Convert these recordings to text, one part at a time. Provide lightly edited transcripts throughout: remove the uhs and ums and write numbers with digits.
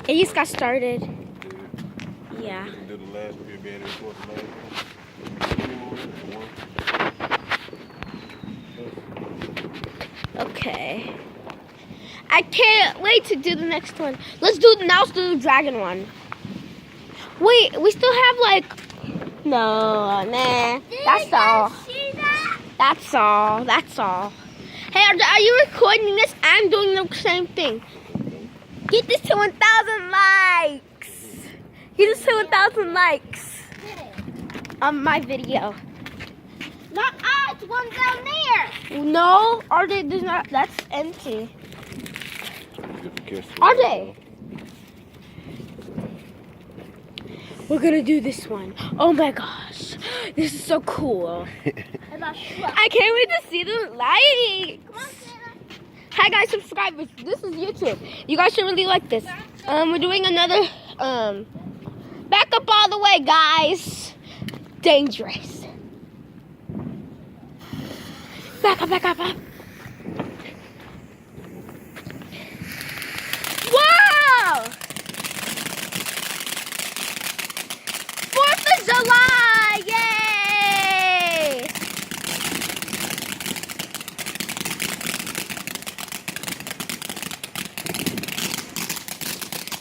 It just got started. Yeah. We can do the last period, being before the last one. Okay. I can't wait to do the next one. Let's do the dragon one. Wait, we still have like nah. That's all. That's all. That's all. Hey, are you recording this? I'm doing the same thing. Get this to 1,000 likes. Get this to 1,000 likes on my video. Not us, one down there. No, RJ does not. That's empty. RJ. We're gonna do this one. Oh my gosh, this is so cool. I can't wait to see the likes. Hi guys, subscribers. This is YouTube. You guys should really like this. We're doing another back up all the way, guys. Dangerous. Back up, back up, up. Wow! 4th of July! Yay!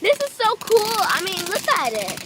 This is so cool. I mean, look at it.